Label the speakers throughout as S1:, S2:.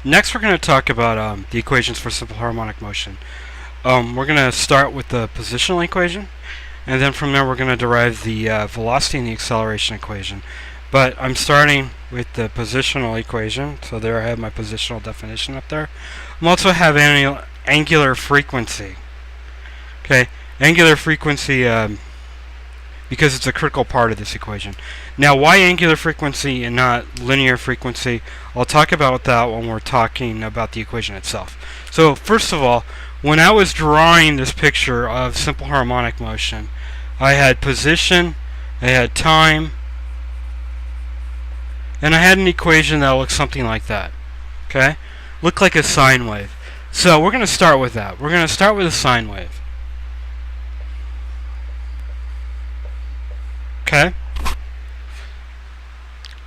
S1: Next, we're going to talk about the equations for simple harmonic motion. We're going to start with the positional equation, and then from there we're going to derive the velocity and the acceleration equation. But I'm starting with the positional equation, so there I have my positional definition up there. I'm also have angular frequency. Okay, angular frequency because it's a critical part of this equation. Now, why angular frequency and not linear frequency? I'll talk about that when we're talking about the equation itself. So first of all, when I was drawing this picture of simple harmonic motion, I had position, I had time, and I had an equation that looked something like that. Okay? Looked like a sine wave. So we're going to start with that. We're going to start with a sine wave. Okay?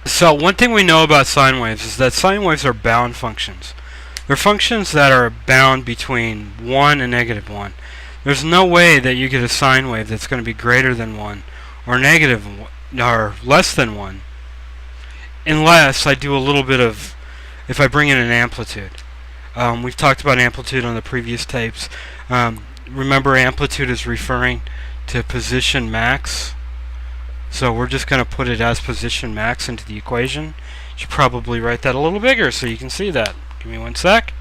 S1: So one thing we know about sine waves is that sine waves are bound functions. They're functions that are bound between 1 and -1. There's no way that you get a sine wave that's going to be greater than 1 or negative or less than 1 unless I do a little bit of, if I bring in an amplitude. We've talked about amplitude on the previous tapes. Remember, amplitude is referring to position max. So we're just going to put it as position max into the equation. Should probably write that a little bigger so you can see that. Give me one sec.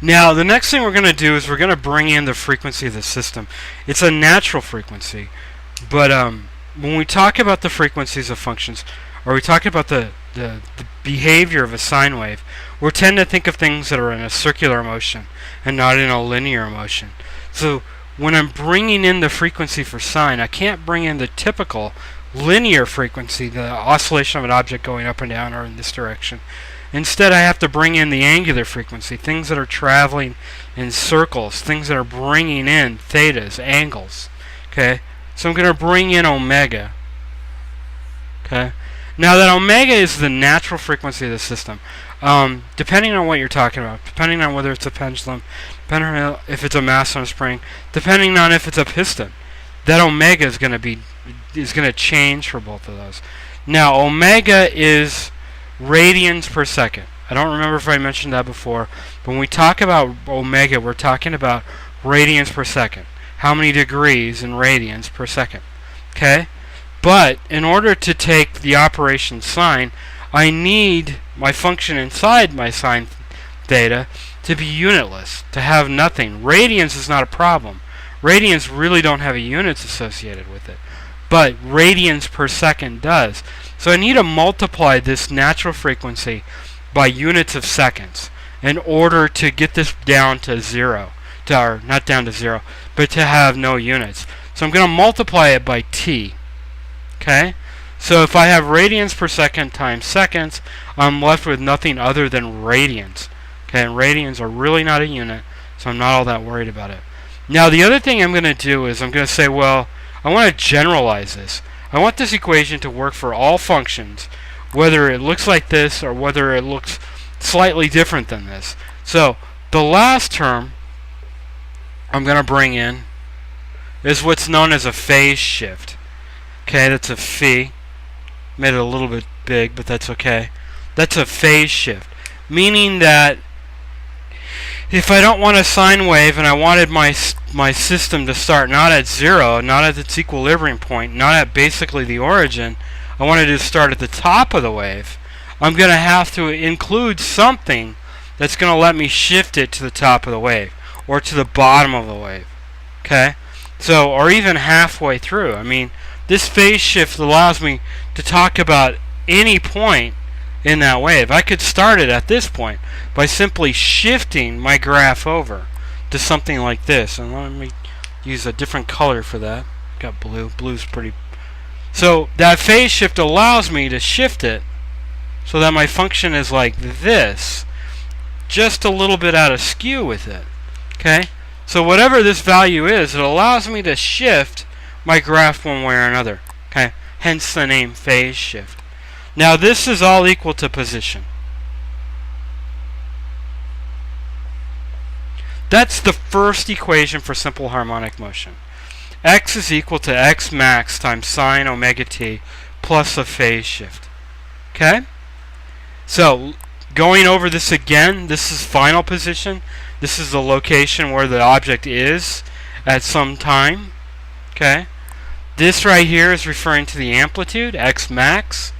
S1: Now the next thing we're going to do is we're going to bring in the frequency of the system. It's a natural frequency, but when we talk about the frequencies of functions, or we talk about the behavior of a sine wave, we tend to think of things that are in a circular motion and not in a linear motion. So when I'm bringing in the frequency for sine, I can't bring in the typical linear frequency, the oscillation of an object going up and down or in this direction. Instead, I have to bring in the angular frequency, things that are traveling in circles, things that are bringing in thetas, angles. Okay, so I'm going to bring in omega. Okay. Now that omega is the natural frequency of the system. Depending on what you're talking about, depending on whether it's a pendulum, depending on if it's a mass on a spring, depending on if it's a piston, that omega is going to change for both of those. Now omega is radians per second. I don't remember if I mentioned that before, but when we talk about omega, we're talking about radians per second. How many degrees in radians per second? Okay? But in order to take the operation sine, I need my function inside my sine theta to be unitless, to have nothing. Radians is not a problem. Radians really don't have a units associated with it, but radians per second does. So I need to multiply this natural frequency by units of seconds in order to get this down to zero, or not down to zero, but to have no units. So I'm going to multiply it by t. Okay, so if I have radians per second times seconds, I'm left with nothing other than radians. Okay, and radians are really not a unit, so I'm not all that worried about it. Now the other thing I'm going to do is I'm going to say, well, I want to generalize this. I want this equation to work for all functions, whether it looks like this or whether it looks slightly different than this. So the last term I'm going to bring in is what's known as a phase shift. Okay, that's a phi. Made it a little bit big, but that's okay. That's a phase shift, meaning that if I don't want a sine wave and I wanted my system to start not at zero, not at its equilibrium point, not at basically the origin, I wanted it to start at the top of the wave, I'm going to have to include something that's going to let me shift it to the top of the wave or to the bottom of the wave. Okay? So, or even halfway through. I mean, this phase shift allows me to talk about any point in that wave. I could start it at this point by simply shifting my graph over to something like this. And let me use a different color for that. Got blue. Blue's pretty. So that phase shift allows me to shift it so that my function is like this, just a little bit out of skew with it. Okay? So whatever this value is, it allows me to shift my graph one way or another. Okay, hence the name phase shift. Now this is all equal to position. That's the first equation for simple harmonic motion. X is equal to x max times sine omega t plus a phase shift. Okay? So, going over this again, this is final position. This is the location where the object is at some time. Okay? This right here is referring to the amplitude. X max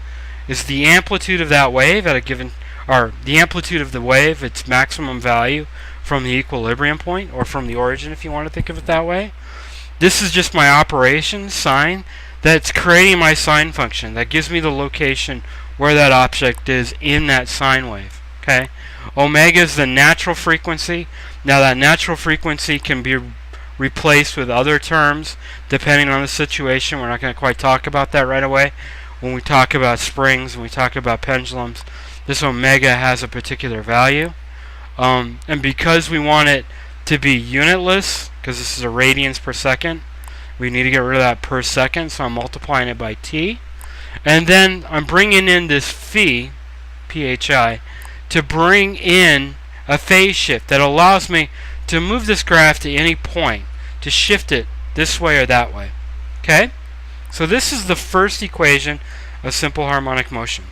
S1: is the amplitude of that wave at a given, or the amplitude of the wave, its maximum value from the equilibrium point, or from the origin if you want to think of it that way. This is just my operation, sine, that's creating my sine function. That gives me the location where that object is in that sine wave. Okay? Omega is the natural frequency. Now that natural frequency can be replaced with other terms depending on the situation. We're not going to quite talk about that right away. When we talk about springs, when we talk about pendulums, this omega has a particular value. And because we want it to be unitless, because this is a radians per second, we need to get rid of that per second, so I'm multiplying it by t. And then I'm bringing in this phi, phi, to bring in a phase shift that allows me to move this graph to any point, to shift it this way or that way. Okay? So this is the first equation of simple harmonic motion.